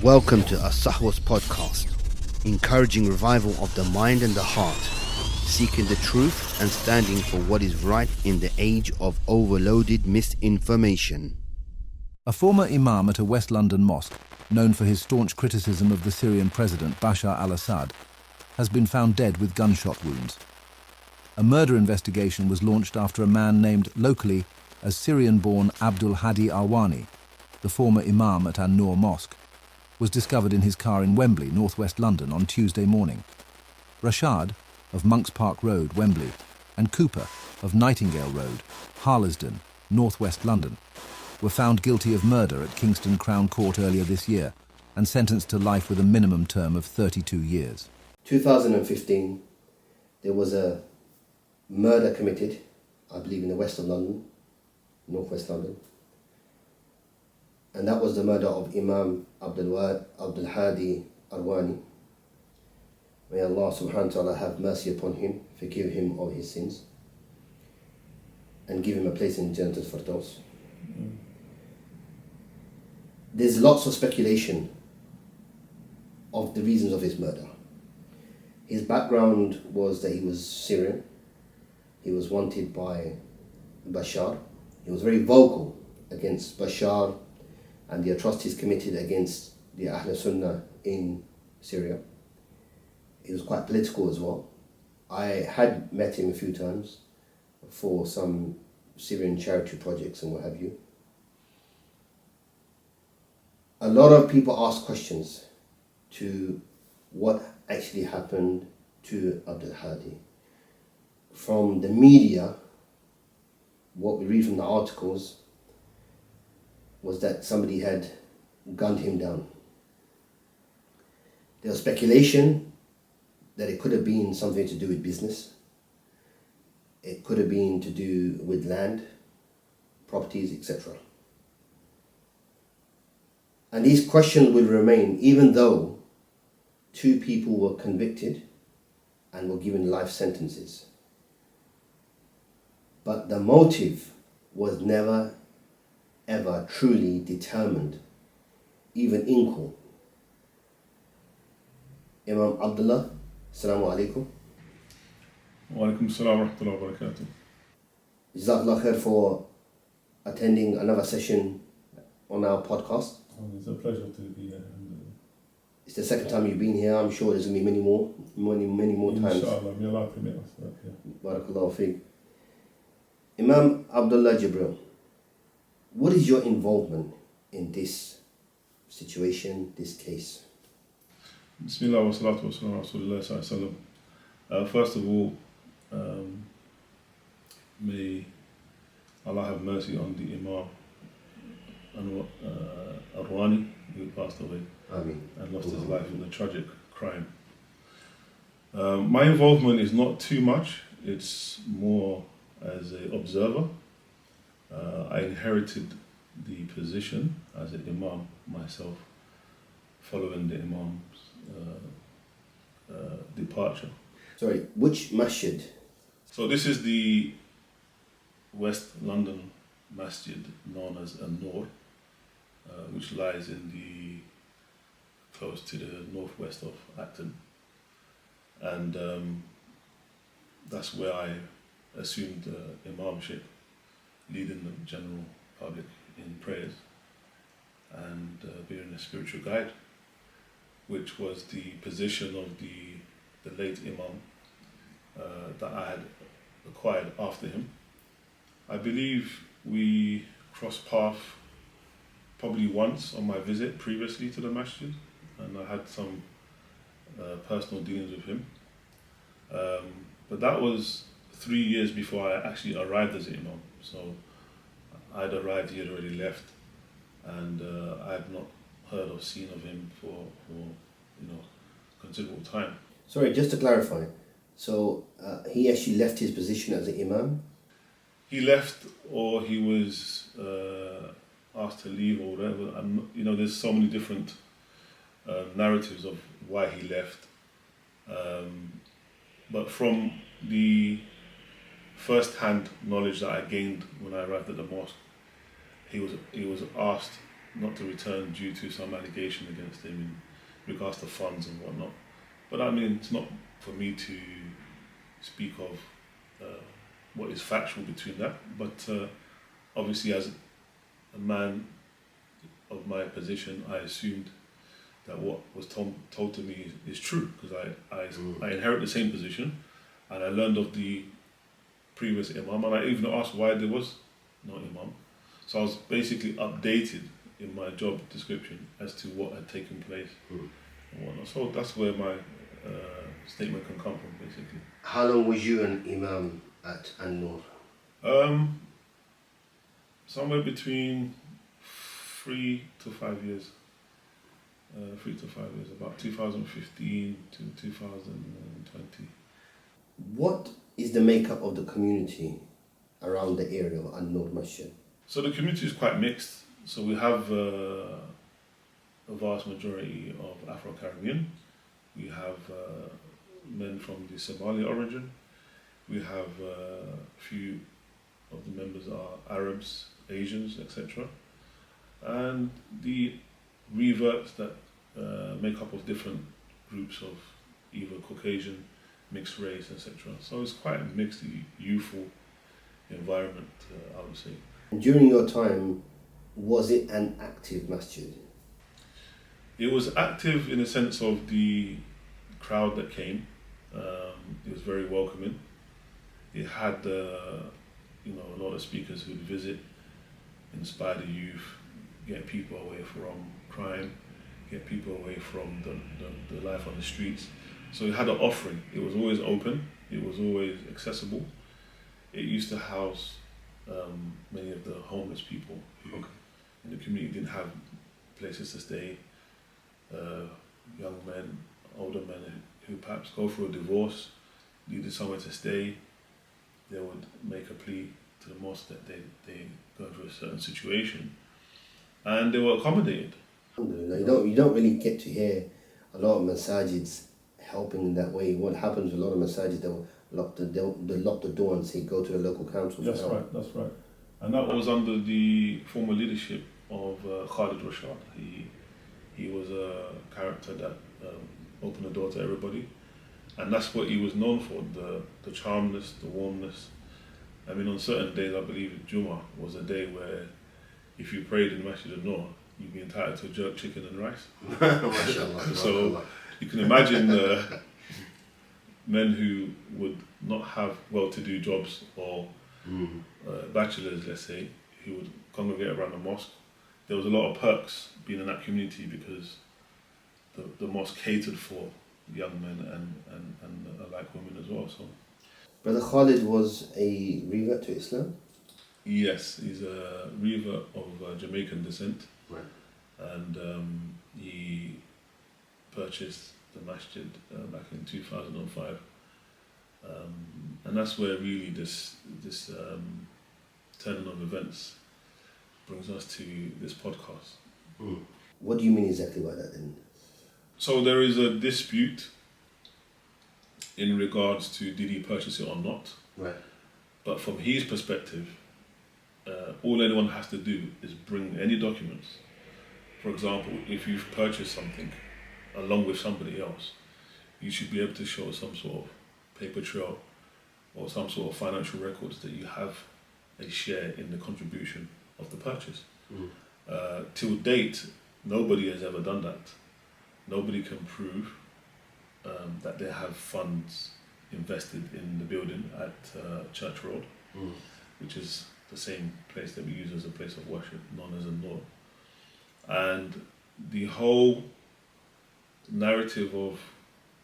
Welcome to As-Sahwa's podcast, encouraging revival of the mind and the heart, seeking the truth and standing for what is right in the age of overloaded misinformation. A former imam at a West London mosque, known for his staunch criticism of the Syrian president Bashar al-Assad, has been found dead with gunshot wounds. A murder investigation was launched after a man named locally as Syrian-born Abdual Hadi Arwani, the former imam at An-Nur Mosque, was discovered in his car in Wembley, northwest London, on Tuesday morning. Rashad, of Monks Park Road, Wembley, and Cooper, of Nightingale Road, Harlesden, northwest London, were found guilty of murder at Kingston Crown Court earlier this year and sentenced to life with a minimum term of 32 years. 2015, there was a murder committed, I believe in the west of London, northwest London. And that was the murder of Imam Abdual Hadi Arwani. May Allah subhanahu wa ta'ala have mercy upon him, forgive him of his sins, and give him a place in Jannatul Firdaus. There's lots of speculation of the reasons of his murder. His background was that he was Syrian. He was wanted by Bashar. He was very vocal against Bashar and the atrocities committed against the Ahl Sunnah in Syria. He was quite political as well. I had met him a few times for some Syrian charity projects and what have you. A lot of people ask questions to what actually happened to Abdul Hadi. From the media, what we read from the articles was that somebody had gunned him down. There was speculation that it could have been something to do with business. It could have been to do with land, properties, etc. And these questions will remain even though two people were convicted and were given life sentences. But the motive was never ever truly determined, even in court. Imam Abdullah, Assalamu alaikum. Wa alaikum assalam wa rahmatullahi wa barakatuh. Jazakallah khair for attending another session on our podcast. It's a pleasure to be here. It's the second time you've been here. I'm sure there's going to be many more times. Inshallah, may Allah permit us. Barakallahu feek. Imam Abdullah Jibril, what is your involvement in this situation, this case? Bismillah wa salatu wa salam wa rasulullah sallallahu alaihi wasallam. First of all, may Allah have mercy on the Imam Arwani, who passed away. Ameen. And lost his life in a tragic crime. My involvement is not too much, it's more as an observer. I inherited the position as an imam myself following the imam's departure. Sorry, which masjid? So this is the West London masjid known as An-Nur, which lies in the close to the northwest of Acton, and that's where I assumed imamship, leading the general public in prayers and being a spiritual guide, which was the position of the late imam that I had acquired after him. I believe we crossed paths probably once on my visit previously to the masjid, and I had some personal dealings with him. But that was 3 years before I actually arrived as an imam. So I'd arrived, he had already left, and I had not heard or seen of him for considerable time. Sorry, just to clarify, so he actually left his position as an imam? He left, or he was asked to leave, or whatever. There's so many different narratives of why he left. But from the first-hand knowledge that I gained when I arrived at the mosque, he was asked not to return due to some allegation against him in regards to funds and whatnot. But I mean, it's not for me to speak of what is factual between that. But obviously, as a man of my position, I assumed that what was told to me is true, because I inherit the same position, and I learned of the previous imam, and I even asked why there was no imam. So I was basically updated in my job description as to what had taken place and whatnot. So that's where my statement can come from, basically. How long was you an imam at An-Nur? Somewhere between 3 to 5 years. 3 to 5 years, about 2015 to 2020. What is the makeup of the community around the area of An-Nur Masjid? So the community is quite mixed. So we have a vast majority of Afro-Caribbean. We have men from the Somali origin. We have a few of the members are Arabs, Asians, etc. And the reverts that make up of different groups of either Caucasian, mixed race, etc. So it's quite a mixed, youthful environment, I would say. During your time, was it an active masjid? It was active in the sense of the crowd that came. It was very welcoming. It had a lot of speakers who would visit, inspire the youth, get people away from crime, get people away from the life on the streets. So it had an offering. It was always open. It was always accessible. It used to house many of the homeless people who in the community didn't have places to stay. Young men, older men who perhaps go through a divorce, needed somewhere to stay. They would make a plea to the mosque that they go through a certain situation, and they were accommodated. You don't really get to hear a lot of masajids helping in that way. What happens with a lot of masajids, they'll lock the door and say go to the local council. That's right. And that was under the former leadership of Khalid Rashad. He was a character that opened the door to everybody, and that's what he was known for, the charmness, the warmness. I mean, on certain days, I believe Jummah was a day where if you prayed in Masjid al-Nur, you'd be entitled to jerk chicken and rice. So you can imagine men who would not have well-to-do jobs or bachelors, let's say, who would congregate around the mosque. There was a lot of perks being in that community because the mosque catered for young men and like women as well. So, Brother Khalid was a revert to Islam? Yes, he's a revert of Jamaican descent. Right. And he purchased the masjid back in 2005. And that's where really this turning of events brings us to this podcast. What do you mean exactly by that then? So there is a dispute in regards to did he purchase it or not. Right. But from his perspective, all anyone has to do is bring any documents. For example, if you've purchased something along with somebody else, you should be able to show some sort of paper trail or some sort of financial records that you have a share in the contribution of the purchase. Till date, nobody has ever done that. Nobody can prove that they have funds invested in the building at Church Road, which is the same place that we use as a place of worship, known as An-Nur. And the whole narrative of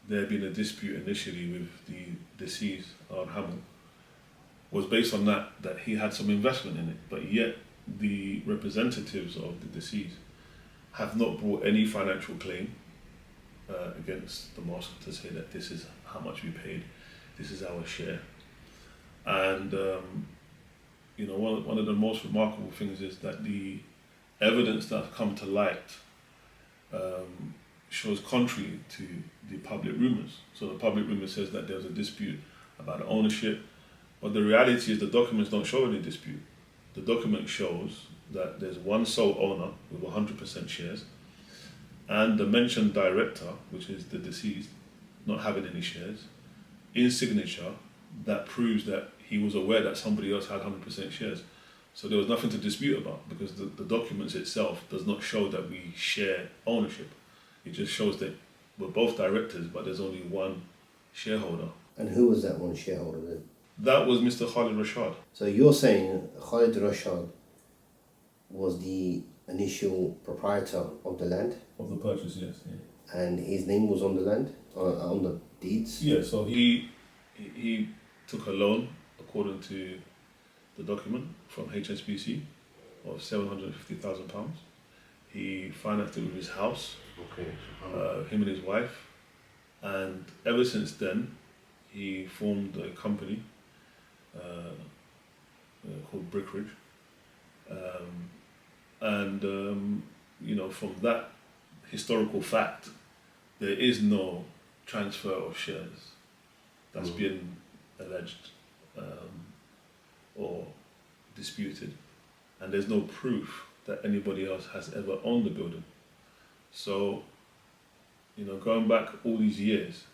there being a dispute initially with the deceased, Al-Hamel, was based on that he had some investment in it, but yet the representatives of the deceased have not brought any financial claim against the mosque to say that this is how much we paid, this is our share. And one of the most remarkable things is that the evidence that's come to light shows contrary to the public rumours. So the public rumour says that there was a dispute about the ownership, but the reality is the documents don't show any dispute. The document shows that there's one sole owner with 100% shares, and the mentioned director, which is the deceased, not having any shares, in signature that proves that he was aware that somebody else had 100% shares. So there was nothing to dispute about, because the documents itself does not show that we share ownership. It just shows that we're both directors, but there's only one shareholder. And who was that one shareholder then? That was Mr. Khalid Rashad. So you're saying Khalid Rashad was the initial proprietor of the land? Of the purchase, yes. Yeah. And his name was on the land, on the deeds? Yeah, so he took a loan, according to the document, from HSBC of £750,000. He financed it with his house, him and his wife, and ever since then he formed a company called Brickridge, from that historical fact, there is no transfer of shares that's been alleged or disputed, and there's no proof that anybody else has ever owned the building. So, going back all these years,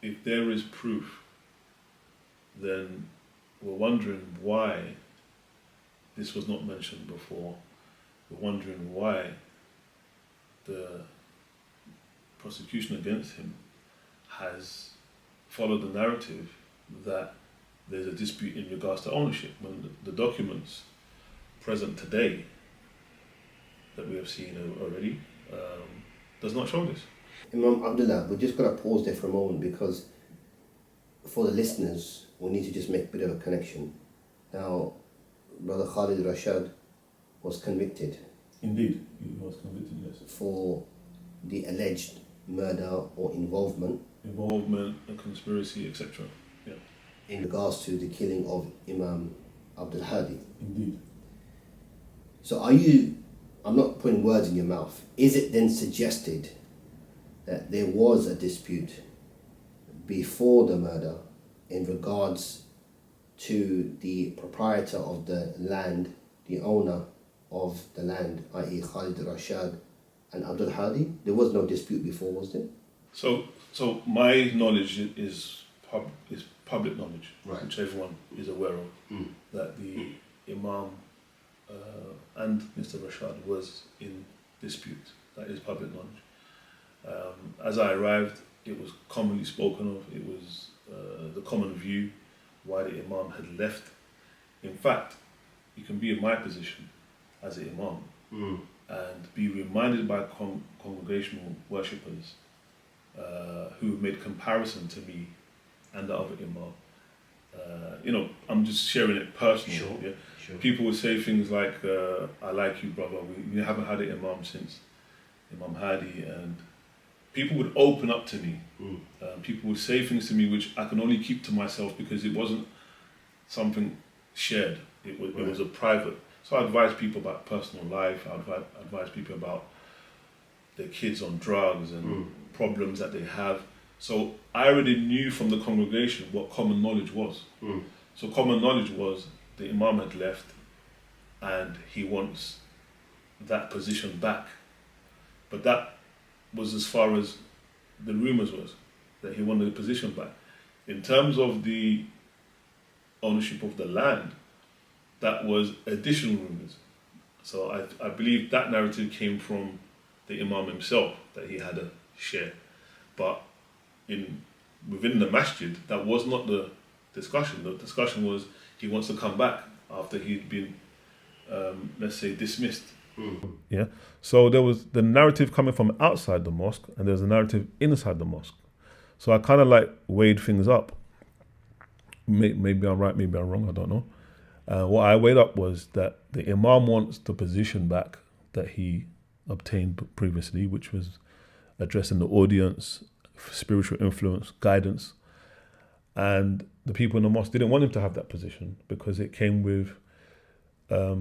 if there is proof, then we're wondering why this was not mentioned before. We're wondering why the prosecution against him has followed the narrative that there's a dispute in regards to ownership, when the documents present today that we have seen already does not show this. Imam Abdullah, we're just going to pause there for a moment, because for the listeners, we need to just make a bit of a connection. Now, Brother Khalid Rashad was convicted. Indeed, he was convicted, yes. For the alleged murder or involvement, a conspiracy, etc. Yeah. In regards to the killing of Imam Abdual Hadi. Indeed. So I'm not putting words in your mouth, is it then suggested that there was a dispute before the murder in regards to the proprietor of the land, the owner of the land, i.e. Khalid Rashad and Abdual Hadi? There was no dispute before, was there? So my knowledge is public knowledge, right, which everyone is aware of, that the Imam and Mr. Rashad was in dispute. That is public knowledge. As I arrived, it was commonly spoken of. It was the common view why the Imam had left. In fact, you can be in my position as an Imam and be reminded by congregational worshippers who made comparison to me and the other Imam. I'm just sharing it personally. Sure, yeah? sure. People would say things like, I like you, brother. We haven't had an Imam since Imam Hadi, and people would open up to me. People would say things to me which I can only keep to myself, because it wasn't something shared. It was a private. So I advise people about personal life. I advise people about their kids on drugs and problems that they have. So I already knew from the congregation what common knowledge was. So common knowledge was the Imam had left and he wants that position back. But that was as far as the rumours was, that he wanted the position back. In terms of the ownership of the land, that was additional rumours. So I believe that narrative came from the Imam himself, that he had a share. But within the masjid, that was not the discussion. The discussion was he wants to come back after he'd been, let's say, dismissed. Yeah. So there was the narrative coming from outside the mosque, and there's a narrative inside the mosque. So I kind of weighed things up. Maybe I'm right, maybe I'm wrong, I don't know. What I weighed up was that the Imam wants the position back that he obtained previously, which was addressing the audience, spiritual influence, guidance. And the people in the mosque didn't want him to have that position, because it came with a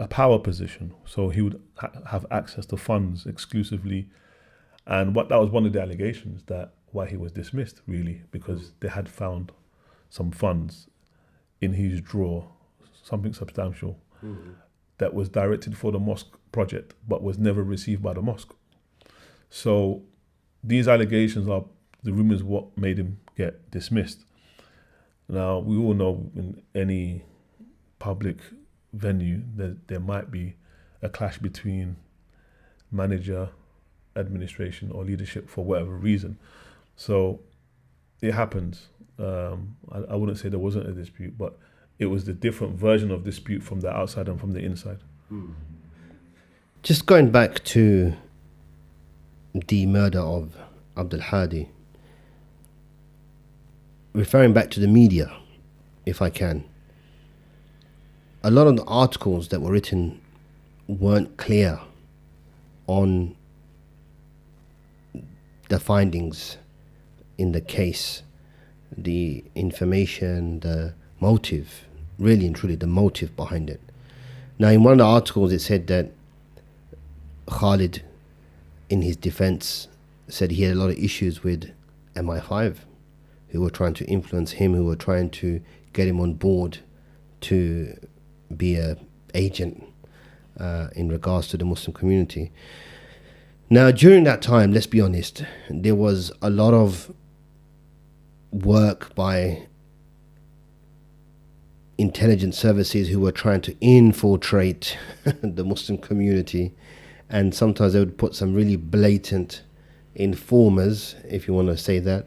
power position. So he would have access to funds exclusively. And that was one of the allegations, that why he was dismissed, really, because they had found some funds in his drawer, something substantial, that was directed for the mosque project, but was never received by the mosque. So these allegations are the rumors what made him get dismissed. Now, we all know in any public venue that there might be a clash between manager, administration, or leadership for whatever reason. So it happens. I wouldn't say there wasn't a dispute, but it was the different version of dispute from the outside and from the inside. Just going back to the murder of Abdul Hadi, referring back to the media, if I can, a lot of the articles that were written weren't clear on the findings in the case, the information, the motive, really and truly the motive behind it. Now, in one of the articles, it said that Khalid, in his defense, said he had a lot of issues with MI5, who were trying to influence him, who were trying to get him on board to be a agent in regards to the Muslim community. Now, during that time, let's be honest, there was a lot of work by intelligence services who were trying to infiltrate the Muslim community, and sometimes they would put some really blatant informers, if you want to say that.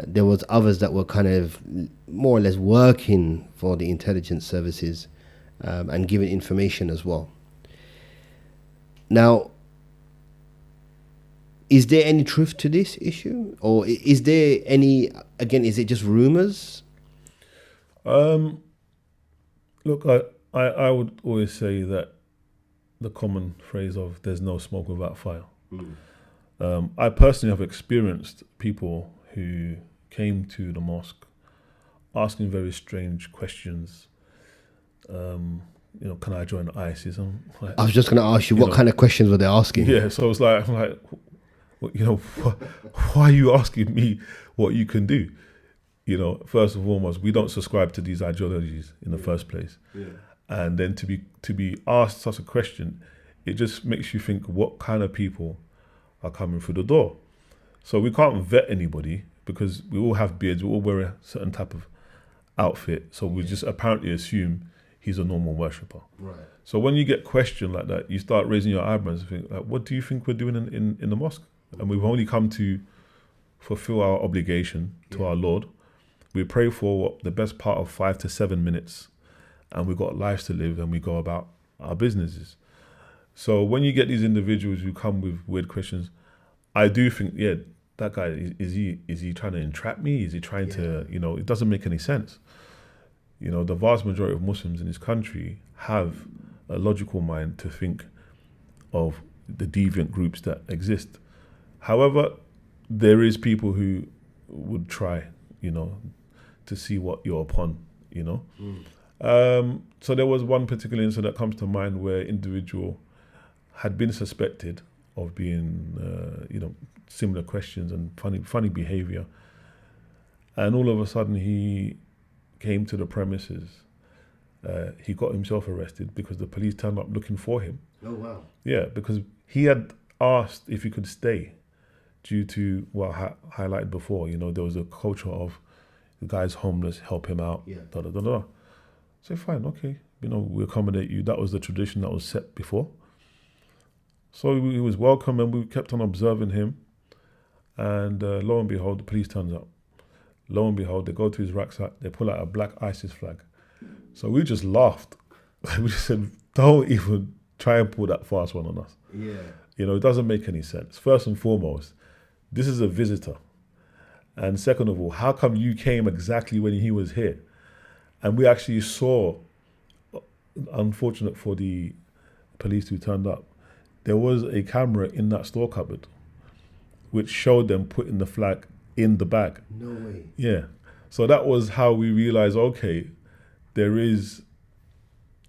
There was others that were kind of more or less working for the intelligence services and giving information as well. Now, is there any truth to this issue? Or is there any, again, is it just rumors? Look, I would always say that the common phrase of there's no smoke without fire. I personally have experienced people who came to the mosque asking very strange questions. Can I join ISIS? I was just going to ask you, what kind of questions were they asking? Yeah, so it's like, I'm like, why are you asking me what you can do? First and foremost, we don't subscribe to these ideologies in the first place. Yeah. And then to be asked such a question, it just makes you think what kind of people are coming through the door. So we can't vet anybody because we all have beards, we all wear a certain type of outfit. So we just apparently assume he's a normal worshipper. Right. So when you get questioned like that, you start raising your eyebrows and think, like, what do you think we're doing in the mosque? And we've only come to fulfill our obligation to our Lord. We pray for the best part of 5 to 7 minutes, and we've got lives to live, and we go about our businesses. So when you get these individuals who come with weird questions, I do think, that guy, is he trying to entrap me? Is he trying to, it doesn't make any sense. The vast majority of Muslims in this country have a logical mind to think of the deviant groups that exist. However, there is people who would try, to see what you're upon, So there was one particular incident that comes to mind where individual had been suspected of being, similar questions and funny behavior. And all of a sudden he came to the premises. He got himself arrested because the police turned up looking for him. Oh, wow. Yeah, because he had asked if he could stay due to what I highlighted before. There was a culture of the guy's homeless, help him out, So fine, okay, we accommodate you. That was the tradition that was set before. So he was welcome and we kept on observing him. And lo and behold, the police turns up. Lo and behold, they go to his rucksack, they pull out a black ISIS flag. So we just laughed. We just said, don't even try and pull that fast one on us. Yeah. It doesn't make any sense. First and foremost, this is a visitor. And second of all, how come you came exactly when he was here? And we actually saw, unfortunate for the police who turned up, there was a camera in that store cupboard which showed them putting the flag in the bag. No way. Yeah. So that was how we realized, okay, there is,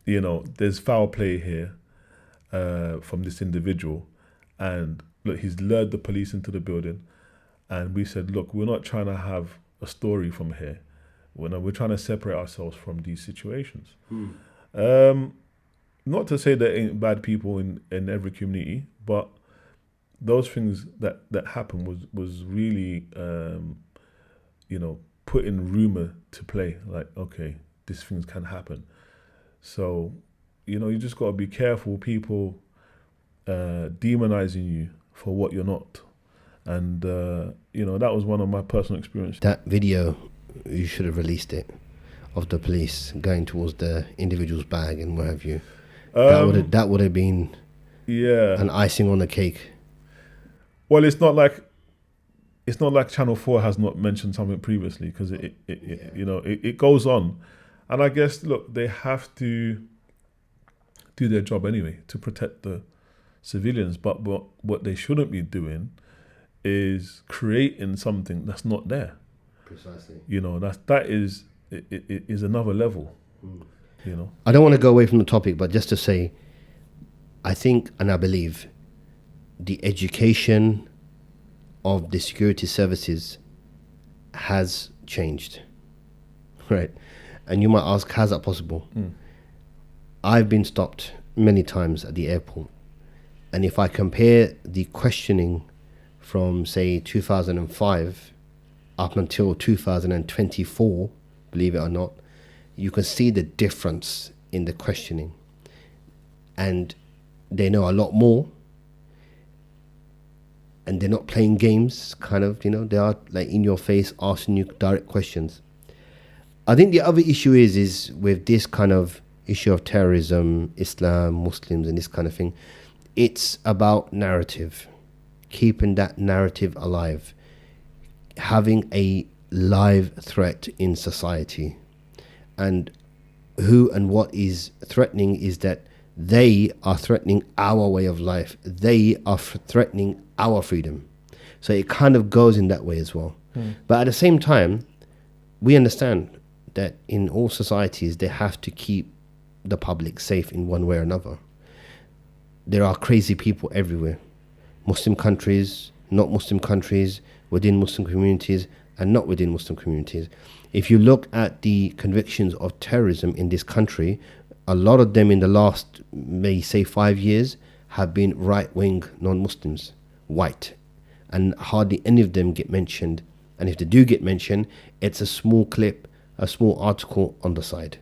there's foul play here from this individual. And look, he's lured the police into the building. And we said, look, we're not trying to have a story from here. We're trying to separate ourselves from these situations. not to say there ain't bad people in every community, but those things that happened was really, putting rumor to play. Like, okay, these things can happen. So, you just got to be careful. People demonizing you for what you're not. And, that was one of my personal experiences. That video, you should have released it, of the police going towards the individual's bag and what have you. That would have been an icing on the cake. Well, it's not like Channel 4 has not mentioned something previously, because it goes on. And I guess, look, they have to do their job anyway to protect the civilians. But what they shouldn't be doing is creating something that's not there. Precisely. That is another level. I don't want to go away from the topic, but just to say, I think and I believe the education of the security services has changed, right? And you might ask, how's that possible? I've been stopped many times at the airport, and if I compare the questioning from, say, 2005 up until 2024, believe it or not, you can see the difference in the questioning. And they know a lot more, and they're not playing games, kind of, they are like in your face, asking you direct questions. I think the other issue is with this kind of issue of terrorism, Islam, Muslims, and this kind of thing, it's about narrative, keeping that narrative alive, having a live threat in society. And who and what is threatening is that they are threatening our way of life. They are threatening our freedom. So it kind of goes in that way as well. But at the same time, we understand that in all societies, they have to keep the public safe in one way or another. There are crazy people everywhere. Muslim countries, not Muslim countries, within Muslim communities, and not within Muslim communities. If you look at the convictions of terrorism in this country, a lot of them in the last, may say 5 years, have been right-wing non-Muslims, white. And hardly any of them get mentioned. And if they do get mentioned, it's a small clip, a small article on the side.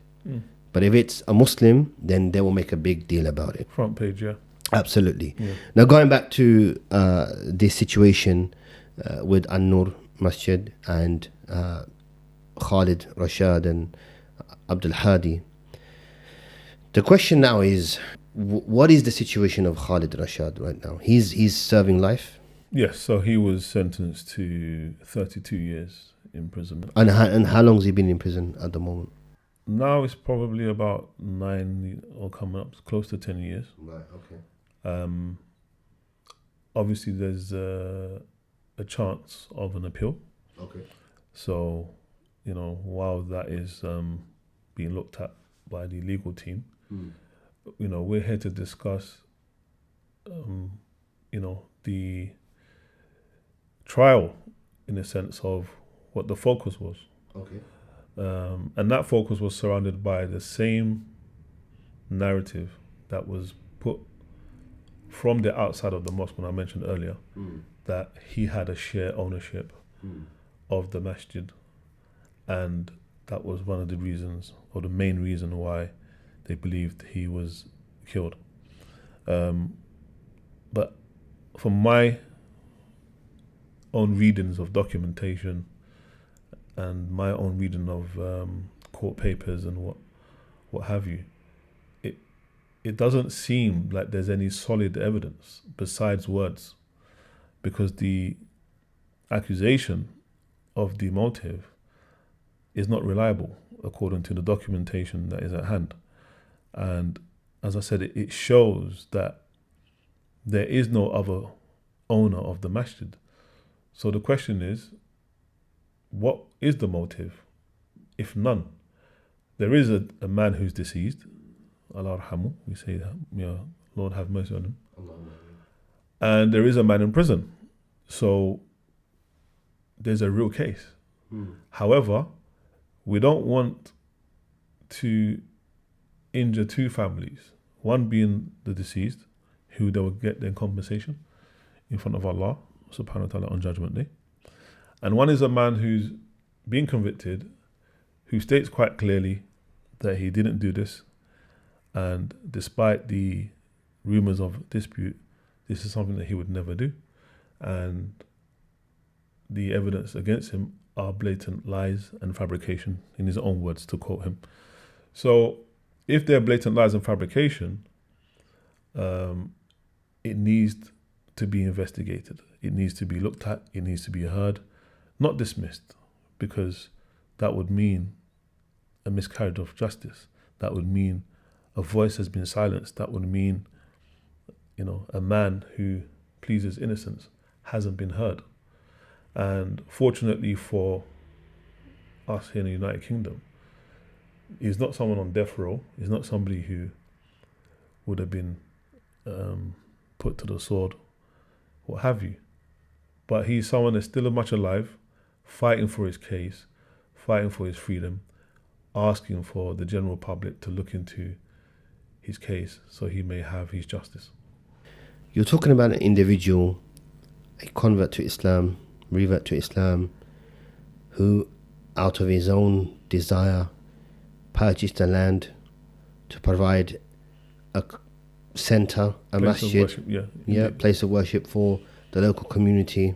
But if it's a Muslim, then they will make a big deal about it. Front page, yeah. Absolutely. Yeah. Now, going back to this situation with An-Nur Masjid and Khalid Rashad and Abdul Hadi, the question now is, what is the situation of Khalid Rashad right now? He's serving life? Yes, so he was sentenced to 32 years imprisonment. And how long has he been in prison at the moment? Now it's probably about 9 or coming up close to 10 years. Right, okay. Obviously, there's a chance of an appeal. Okay. So, while that is being looked at by the legal team, we're here to discuss, the trial in the sense of what the focus was. Okay. And that focus was surrounded by the same narrative that was put from the outside of the mosque when I mentioned earlier, that he had a share ownership of the masjid. And that was one of the reasons, or the main reason why they believed he was killed. But from my own readings of documentation and my own reading of court papers and what have you, it doesn't seem like there's any solid evidence besides words, because the accusation of the motive is not reliable according to the documentation that is at hand. And as I said, it shows that there is no other owner of the masjid. So the question is, what is the motive, if none? There is a man who's deceased, Allah arhamu, we say that, Lord have mercy on him. And there is a man in prison. So there's a real case. However, we don't want to injure two families One being the deceased, who they will get their compensation in front of Allah subhanahu wa ta'ala on Judgment Day. And one is a man who's been convicted, who states quite clearly that he didn't do this, and despite the rumors of dispute, this is something that he would never do. And the evidence against him are blatant lies and fabrication, in his own words, to quote him. So if they're blatant lies and fabrication, it needs to be investigated. It needs to be looked at. It needs to be heard, not dismissed, because that would mean a miscarriage of justice. That would mean a voice has been silenced. That would mean, a man who pleases innocence hasn't been heard. And fortunately for us here in the United Kingdom, he's not someone on death row. He's not somebody who would have been put to the sword, what have you. But he's someone that's still much alive, fighting for his case, fighting for his freedom, asking for the general public to look into his case so he may have his justice. You're talking about an individual, a convert to Islam, revert to Islam, who out of his own desire purchased the land to provide a center, a masjid, place of worship for the local community,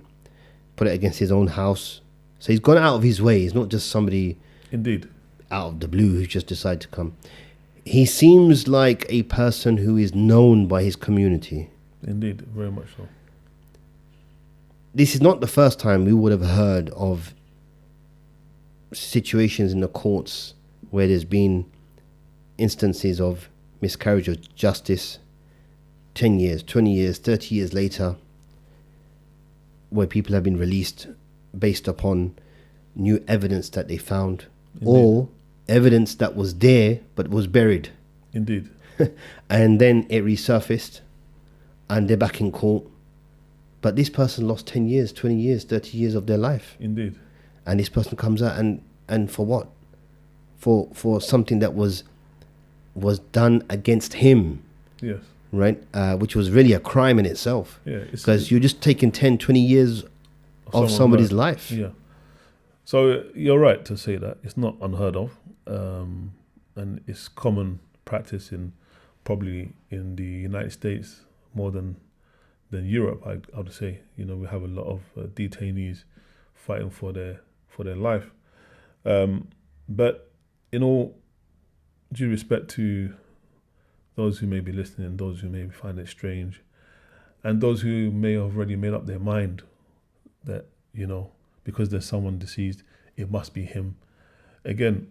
put it against his own house. So he's gone out of his way. He's not just somebody Indeed. out of the blue who just decided to come. He seems like a person who is known by his community. Indeed, very much so. This is not the first time we would have heard of situations in the courts where there's been instances of miscarriage of justice 10 years, 20 years, 30 years later, where people have been released based upon new evidence that they found. Indeed. Or evidence that was there but was buried. Indeed. And then it resurfaced and they're back in court. But this person lost 10 years, 20 years, 30 years of their life. Indeed. And this person comes out and for what? For something that was done against him. Yes. Right? Which was really a crime in itself. Yeah. Because you're just taking 10, 20 years of somebody's life. Yeah. So you're right to say that. It's not unheard of. And it's common practice probably in the United States more than Europe, I would say. We have a lot of detainees fighting for their life. But in all due respect to those who may be listening, and those who may find it strange, and those who may have already made up their mind that, because there's someone deceased, it must be him. Again,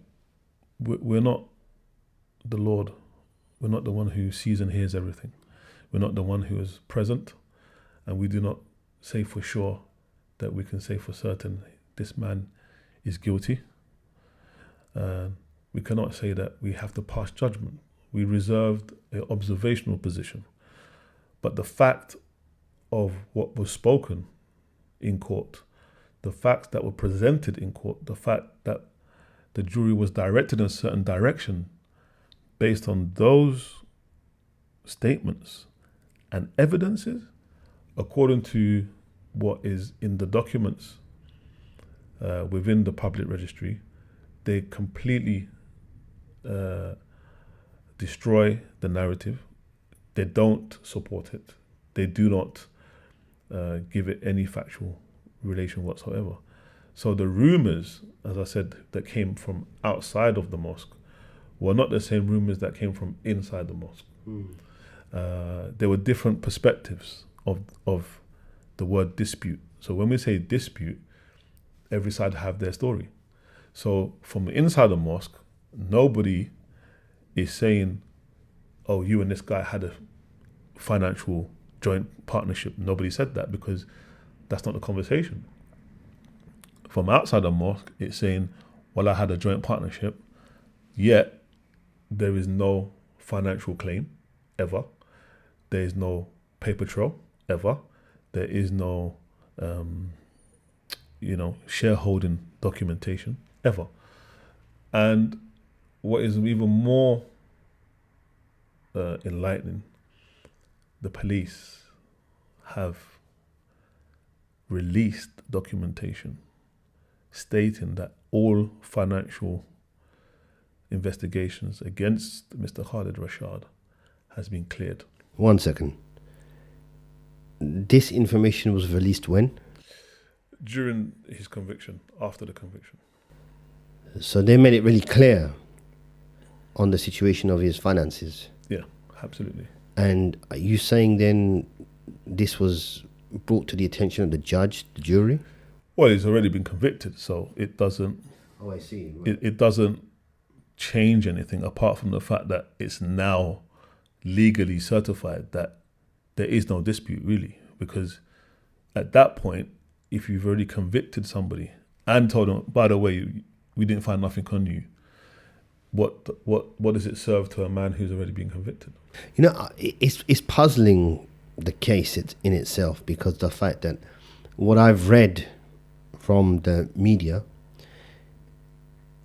we're not the Lord. We're not the one who sees and hears everything. We're not the one who is present, and we do not say for sure that we can say for certain this man is guilty. We cannot say that we have to pass judgment. We reserved an observational position. But the fact of what was spoken in court, the facts that were presented in court, the fact that the jury was directed in a certain direction based on those statements and evidences, according to what is in the documents within the public registry, they completely destroy the narrative. They don't support it. They do not give it any factual relation whatsoever. So the rumors, as I said, that came from outside of the mosque were not the same rumors that came from inside the mosque. There were different perspectives of the word dispute. So when we say dispute, every side have their story. So from inside the mosque, nobody is saying, oh, you and this guy had a financial joint partnership. Nobody said that, because that's not the conversation. From outside the mosque, it's saying, well, I had a joint partnership, yet there is no financial claim ever. There is no paper trail ever. There is no, shareholding documentation ever. And what is even more enlightening. The police have released documentation stating that all financial investigations against Mr. Khalid Rashad has been cleared. 1 second. This information was released when? During his conviction, after the conviction. So they made it really clear on the situation of his finances. Yeah, absolutely. And are you saying then this was brought to the attention of the judge, the jury? Well, he's already been convicted, so it doesn't. Oh, I see. Right. It doesn't change anything apart from the fact that it's now legally certified that there is no dispute really, because at that point, if you've already convicted somebody and told them, by the way, we didn't find nothing on you, what does it serve to a man who's already been convicted? You know, it's puzzling, the case in itself, because the fact that what I've read from the media,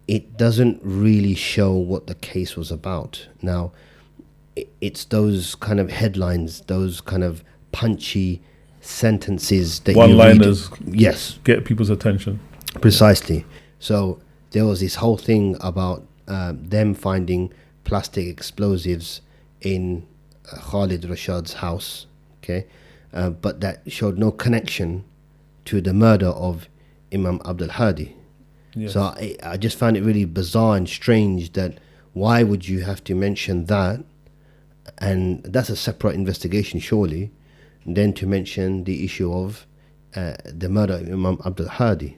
it doesn't really show what the case was about. Now, it's those kind of headlines, those kind of punchy sentences that one-liners, you read. Yes, get people's attention. Precisely. So there was this whole thing about them finding plastic explosives in Khalid Rashad's house, okay, but that showed no connection to the murder of Imam Abdual Hadi. Yes. So I just found it really bizarre and strange that why would you have to mention that, and that's a separate investigation surely, than to mention the issue of the murder of Imam Abdual Hadi.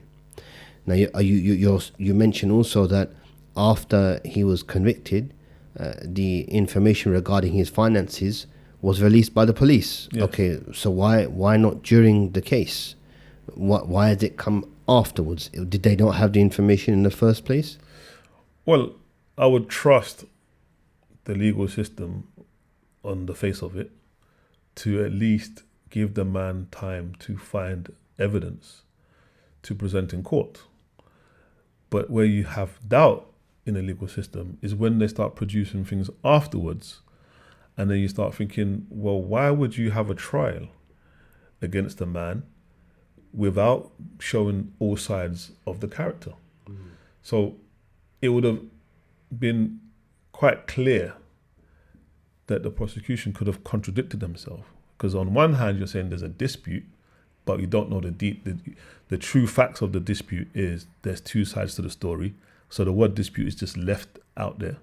Now you mentioned also that after he was convicted, the information regarding his finances was released by the police. Yes. Okay, so why not during the case? Why did it come afterwards? Did they not have the information in the first place? Well, I would trust the legal system on the face of it to at least give the man time to find evidence to present in court. But where you have doubt in the legal system is when they start producing things afterwards, and then you start thinking, well, why would you have a trial against a man without showing all sides of the character? Mm. So it would have been quite clear that the prosecution could have contradicted themselves, because on one hand you're saying there's a dispute, but you don't know the true facts of the dispute is there's two sides to the story, so the word dispute is just left out there.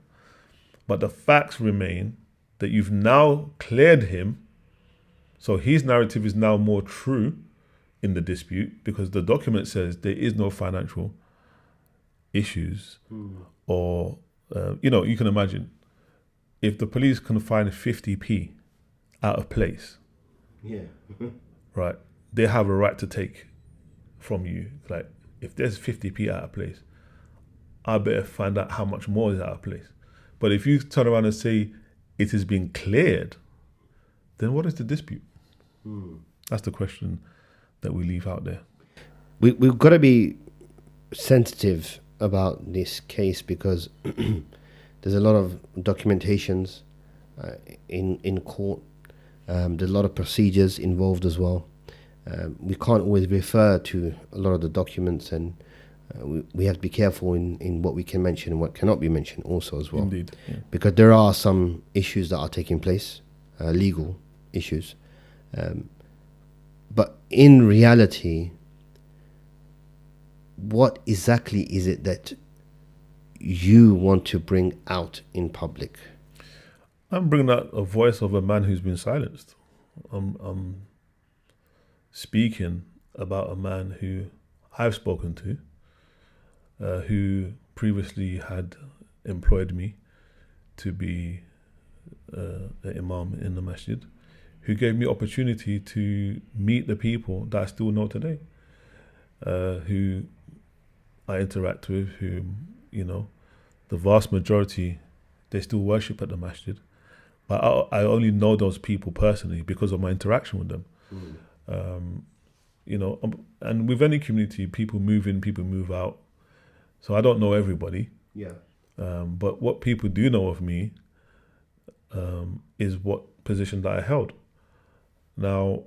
But the facts remain that you've now cleared him, so his narrative is now more true in the dispute, because the document says there is no financial issues. Or you can imagine if the police can find 50p out of place, right, they have a right to take from you. Like, if there's 50p out of place, I better find out how much more is out of place. But if you turn around and say it has been cleared, then what is the dispute? That's the question that we leave out there. We've got to be sensitive about this case, because there's a lot of documentations in court. There's a lot of procedures involved as well. We can't always refer to a lot of the documents, and we have to be careful in what we can mention and what cannot be mentioned also as well. Indeed, yeah. Because there are some issues that are taking place, legal issues. But in reality, what exactly is it that you want to bring out in public? I'm bringing out a voice of a man who's been silenced. I'm speaking about a man who I've spoken to, who previously had employed me to be an imam in the masjid, who gave me opportunity to meet the people that I still know today, who I interact with, who, the vast majority, they still worship at the masjid. But I only know those people personally because of my interaction with them. And with any community, people move in, people move out. So I don't know everybody. Yeah. But what people do know of me, is what position that I held. Now,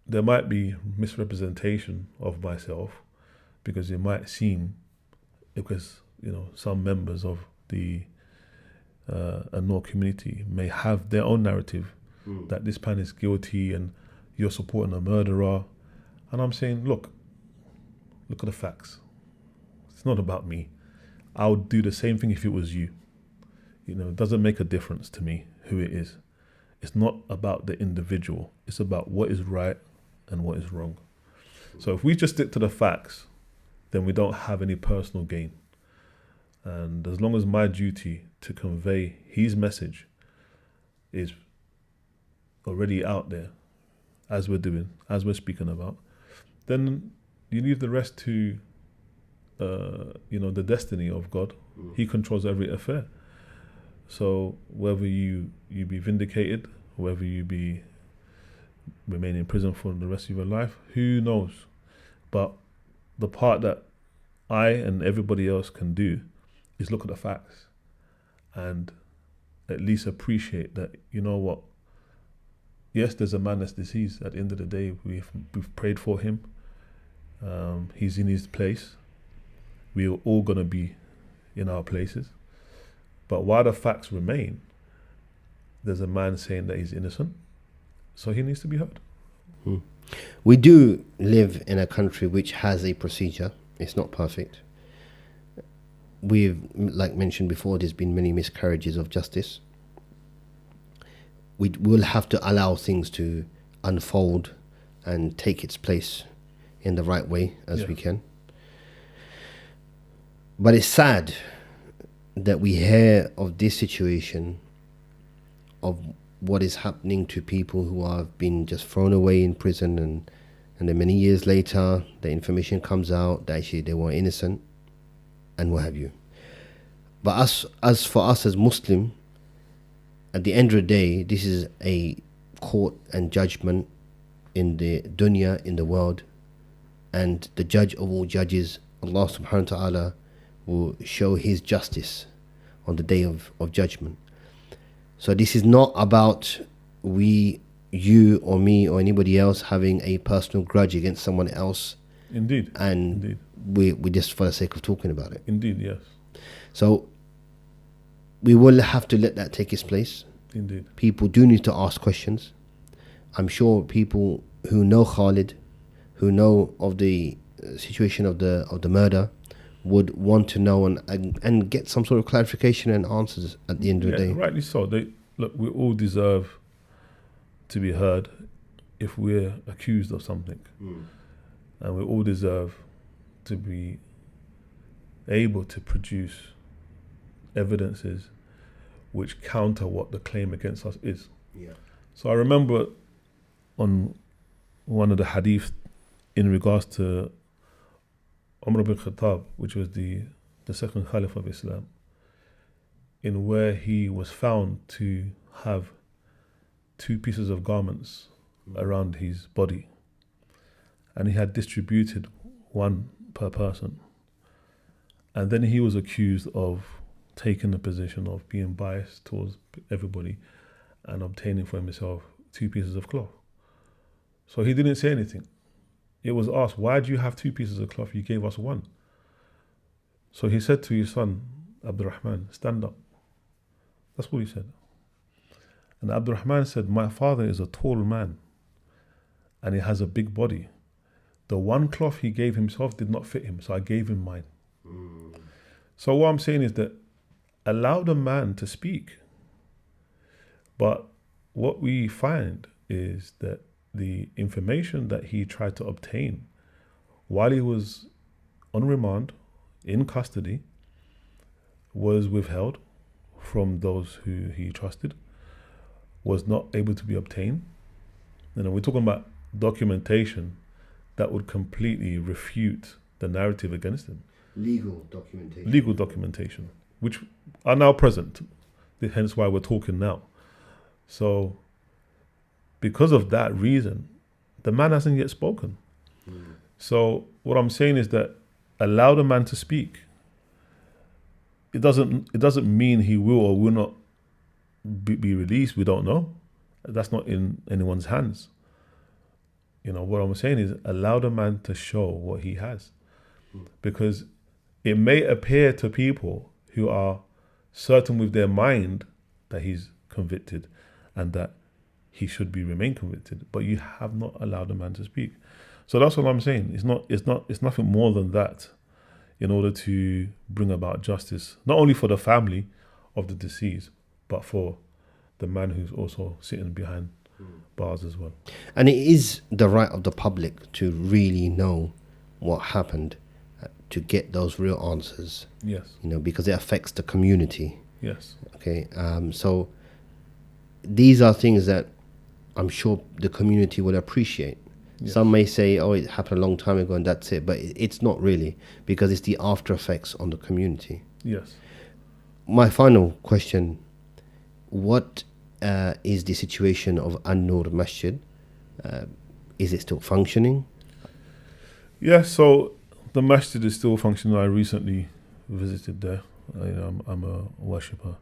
there might be misrepresentation of myself because it might seem, because some members of the Anor community may have their own narrative that this man is guilty and you're supporting a murderer. And I'm saying, look at the facts. It's not about me. I would do the same thing if it was you. It doesn't make a difference to me who it is. It's not about the individual. It's about what is right and what is wrong. So if we just stick to the facts, then we don't have any personal gain. And as long as my duty to convey his message is already out there, as we're doing, as we're speaking about, then you leave the rest to the destiny of God. He controls every affair. So whether you be vindicated, whether you remain in prison for the rest of your life, who knows? But the part that I and everybody else can do is look at the facts and at least appreciate that, yes, there's a man that's deceased. At the end of the day, we've prayed for him. He's in his place. We're all going to be in our places. But while the facts remain, there's a man saying that he's innocent, so he needs to be heard. We do live in a country which has a procedure. It's not perfect. We've, like mentioned before, there's been many miscarriages of justice. We will have to allow things to unfold and take its place in the right way as we can. But it's sad that we hear of this situation, of what is happening to people who have been just thrown away in prison, and then many years later the information comes out that actually they were innocent and what have you. But as for us as Muslim, at the end of the day, this is a court and judgment in the dunya, in the world, and the judge of all judges, Allah subhanahu wa ta'ala, will show his justice on the day of judgment. So this is not about you or me or anybody else having a personal grudge against someone else. Indeed. And we just for the sake of talking about it. Indeed, yes. So we will have to let that take its place. Indeed. People do need to ask questions. I'm sure people who know Khalid, who know of the situation of the murder, would want to know and get some sort of clarification and answers at the end of the day. Rightly so. We all deserve to be heard if we're accused of something. And we all deserve to be able to produce evidences which counter what the claim against us is. So I remember on one of the hadith in regards to Umar ibn Khattab, which was the second Caliph of Islam, in where he was found to have 2 pieces of garments around his body, and he had distributed 1 per person. And then he was accused of taking the position of being biased towards everybody and obtaining for himself 2 pieces of cloth. So he didn't say anything. It was asked, why do you have 2 pieces of cloth? You gave us 1. So he said to his son, Abdurrahman, stand up. That's what he said. And Abdurrahman said, my father is a tall man and he has a big body. The 1 cloth he gave himself did not fit him, so I gave him mine. So what I'm saying is that allow the man to speak. But what we find is that the information that he tried to obtain while he was on remand, in custody, was withheld from those who he trusted, was not able to be obtained. We're talking about documentation that would completely refute the narrative against him. Legal documentation. Which are now present, hence why we're talking now. So because of that reason, the man hasn't yet spoken. So what I'm saying is that allow the man to speak. It doesn't mean he will or will not be released, we don't know. That's not in anyone's hands. What I'm saying is allow the man to show what he has. Because it may appear to people who are certain with their mind that he's convicted and that he should remain convicted, but you have not allowed the man to speak. So that's what I'm saying. It's nothing more than that in order to bring about justice, not only for the family of the deceased, but for the man who's also sitting behind bars as well. And it is the right of the public to really know what happened, to get those real answers. Yes. Because it affects the community. Yes. Okay. So these are things that I'm sure the community will appreciate. Yes. Some may say, oh, it happened a long time ago and that's it. But it's not really, because it's the after effects on the community. Yes. My final question, what is the situation of An-Nur Masjid? Is it still functioning? Yeah, so the masjid is still functioning. I recently visited there. I'm a worshipper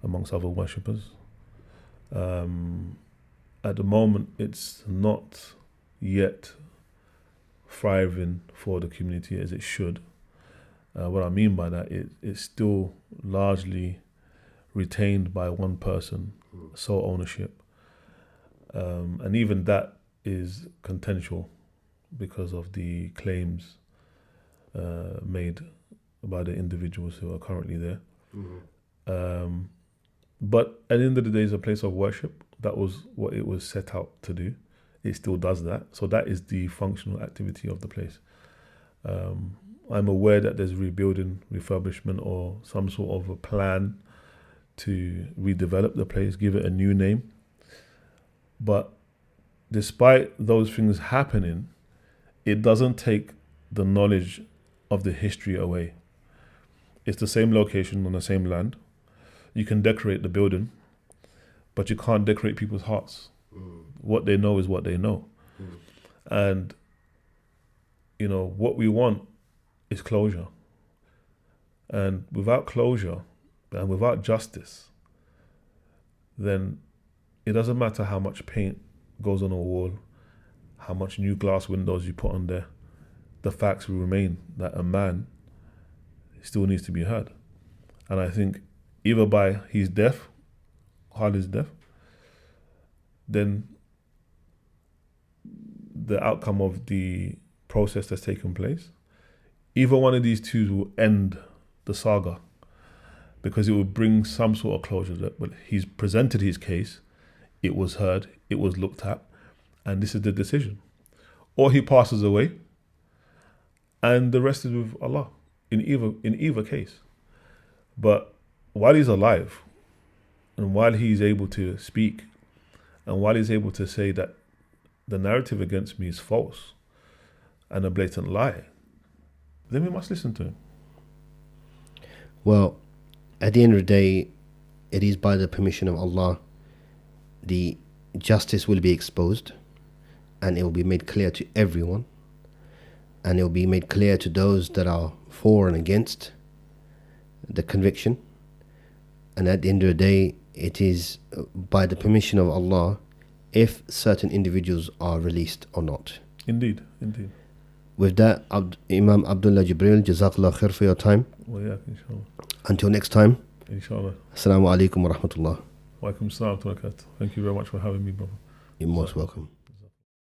amongst other worshippers. At the moment, it's not yet thriving for the community as it should. What I mean by that, it's still largely retained by one person, sole ownership. And even that is contentious because of the claims made by the individuals who are currently there. Mm-hmm. But at the end of the day, it's a place of worship. That was what it was set out to do. It still does that. So that is the functional activity of the place. I'm aware that there's rebuilding, refurbishment, or some sort of a plan to redevelop the place, give it a new name. But despite those things happening, it doesn't take the knowledge of the history away. It's the same location on the same land. You can decorate the building, but you can't decorate people's hearts. What they know is what they know. And, what we want is closure. And without closure and without justice, then it doesn't matter how much paint goes on a wall, how much new glass windows you put on there. The facts will remain that a man still needs to be heard. And I think either by his death, Hadi's death, then the outcome of the process that's taken place, either one of these two will end the saga, because it will bring some sort of closure. But he's presented his case, it was heard, it was looked at, and this is the decision. Or he passes away, and the rest is with Allah in either case. But while he's alive, and while he's able to speak, and while he's able to say that the narrative against me is false and a blatant lie, then we must listen to him. Well, at the end of the day, it is by the permission of Allah, the justice will be exposed, and it will be made clear to everyone, and it will be made clear to those that are for and against the conviction. And at the end of the day, it is by the permission of Allah if certain individuals are released or not. Indeed. With that, Imam Abdullah Jibril, Jazakallah khair for your time. Well, yeah, inshallah. Until next time. Inshallah. Assalamu alaikum wa rahmatullah. Wa alaikum assalam wa barakatuh. Thank you very much for having me, brother. You're most welcome.